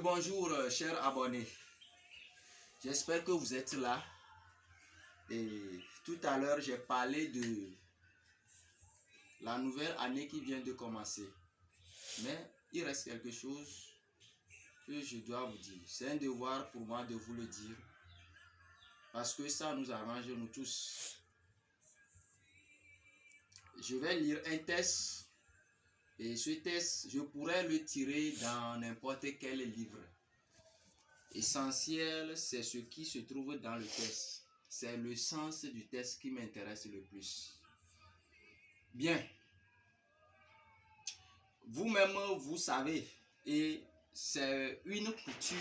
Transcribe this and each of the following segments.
Bonjour, chers abonnés. J'espère que vous êtes là. Et tout à l'heure, j'ai parlé de la nouvelle année qui vient de commencer. Mais il reste quelque chose que je dois vous dire. C'est un devoir pour moi de vous le dire. Parce que ça nous arrange nous tous. Je vais lire un texte. Et ce texte, je pourrais le tirer dans n'importe quel livre. Essentiel, c'est ce qui se trouve dans le texte. C'est le sens du texte qui m'intéresse le plus. Bien. Vous-même, vous savez, et c'est une coutume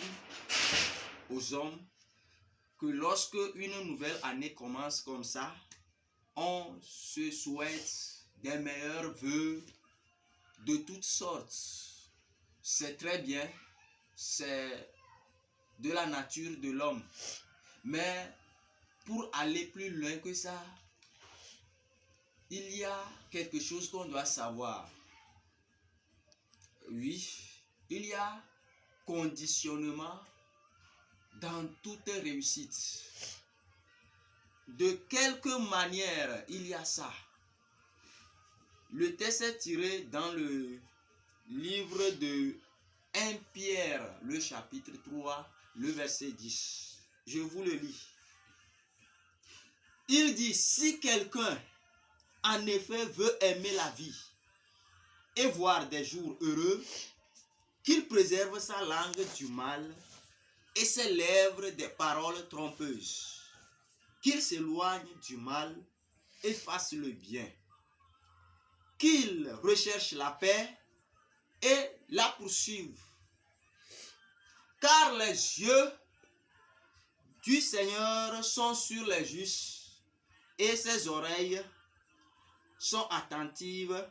aux hommes que lorsque une nouvelle année commence comme ça, on se souhaite des meilleurs vœux de toutes sortes. C'est très bien, c'est de la nature de l'homme. Mais pour aller plus loin que ça, il y a quelque chose qu'on doit savoir. Oui, il y a conditionnement dans toute réussite. De quelque manière il y a ça? Le texte est tiré dans le livre de 1 Pierre, le chapitre 3, le verset 10. Je vous le lis. Il dit, si quelqu'un en effet veut aimer la vie et voir des jours heureux, qu'il préserve sa langue du mal et ses lèvres des paroles trompeuses, qu'il s'éloigne du mal et fasse le bien, qu'il recherche la paix et la poursuive. Car les yeux du Seigneur sont sur les justes et ses oreilles sont attentives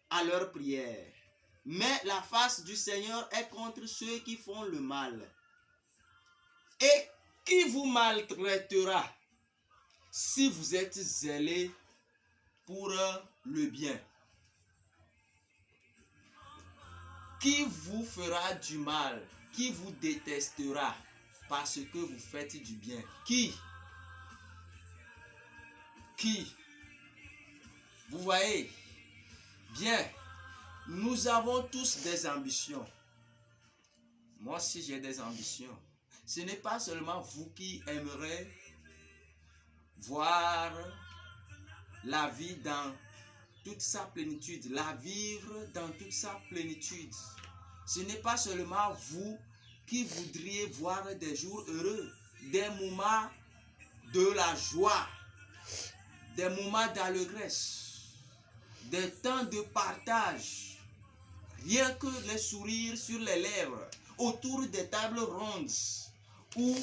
à leurs prières. Mais la face du Seigneur est contre ceux qui font le mal. Et qui vous maltraitera si vous êtes zélés pour le bien? Qui vous fera du mal? Qui vous détestera parce que vous faites du bien? Qui? Vous voyez? Bien, nous avons tous des ambitions. Moi aussi j'ai des ambitions. Ce n'est pas seulement vous qui aimerez voir la vie dans toute sa plénitude, la vivre dans toute sa plénitude. Ce n'est pas seulement vous qui voudriez voir des jours heureux, des moments de la joie, des moments d'allégresse, des temps de partage, rien que les sourires sur les lèvres, autour des tables rondes, où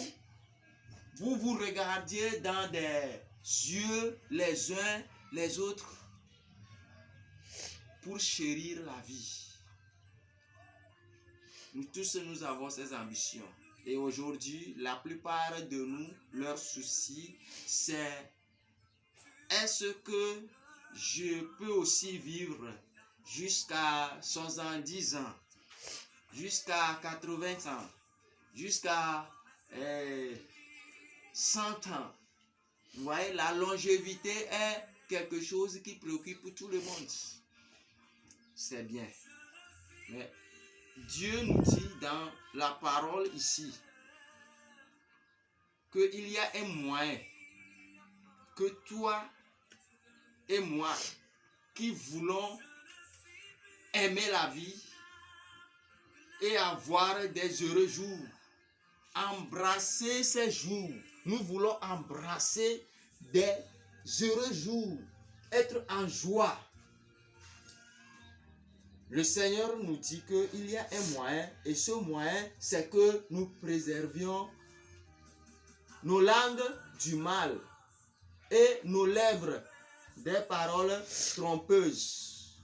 vous vous regardiez dans des yeux les uns les autres pour chérir la vie. Nous tous, nous avons ces ambitions. Et aujourd'hui, la plupart de nous, leur souci, c'est est-ce que je peux aussi vivre jusqu'à 70 ans, jusqu'à 80 ans, jusqu'à 100 ans. Vous voyez, la longévité est quelque chose qui préoccupe tout le monde. C'est bien. Mais Dieu nous dit dans la parole ici qu'il y a un moyen que toi et moi qui voulons aimer la vie et avoir des heureux jours, embrasser ces jours. Nous voulons embrasser des heureux jours, être en joie. Le Seigneur nous dit qu'il y a un moyen, et ce moyen, c'est que nous préservions nos langues du mal et nos lèvres des paroles trompeuses.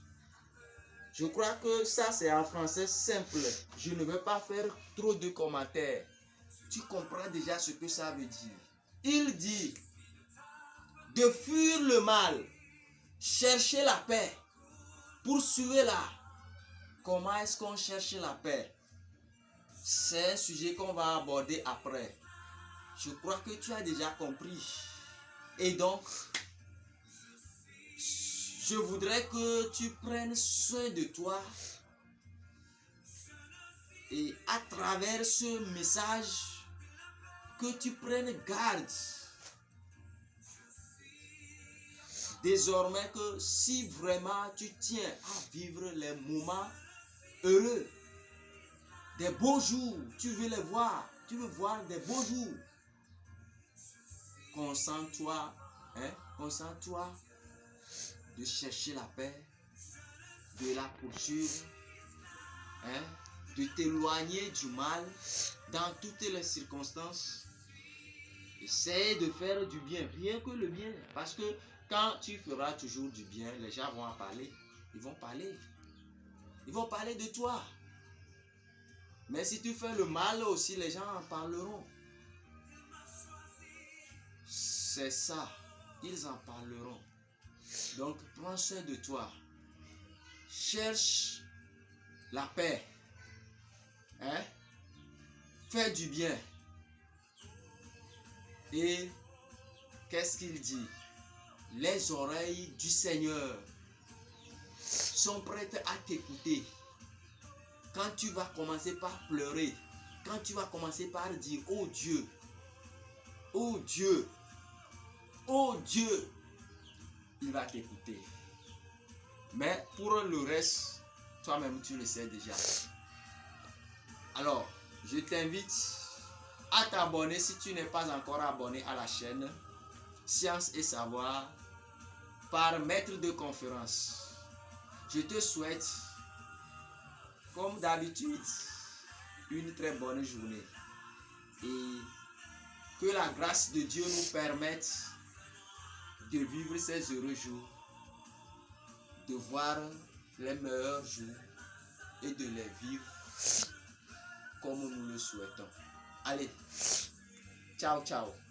Je crois que ça, c'est en français simple. Je ne vais pas faire trop de commentaires. Tu comprends déjà ce que ça veut dire. Il dit de fuir le mal, chercher la paix, poursuivez-la. Comment est-ce qu'on cherche la paix? c'est un sujet qu'on va aborder après. Je crois que tu as déjà compris. Et donc, je voudrais que tu prennes soin de toi. Et à travers ce message, que tu prennes garde. Désormais que si vraiment tu tiens à vivre les moments heureux, des beaux jours, tu veux les voir, tu veux voir des beaux jours, concentre-toi, concentre-toi de chercher la paix, de la poursuivre, de t'éloigner du mal dans toutes les circonstances. Essaye de faire du bien, rien que le bien, parce que quand tu feras toujours du bien, les gens vont en parler. Ils vont parler. Ils vont parler de toi. Mais si tu fais le mal aussi, les gens en parleront. C'est ça. Ils en parleront. Donc, prends soin de toi. Cherche la paix. Fais du bien. Et qu'est-ce qu'il dit? Les oreilles du Seigneur sont prêtes à t'écouter. Quand tu vas commencer par pleurer, quand tu vas commencer par dire, oh Dieu, oh Dieu, oh Dieu, il va t'écouter. Mais pour le reste, toi-même tu le sais déjà. Alors, je t'invite à t'abonner si tu n'es pas encore abonné à la chaîne Science et Savoir par maître de conférence. Je te souhaite, comme d'habitude, une très bonne journée. Et que la grâce de Dieu nous permette de vivre ces heureux jours, de voir les meilleurs jours et de les vivre comme nous le souhaitons. Allez, ciao, ciao.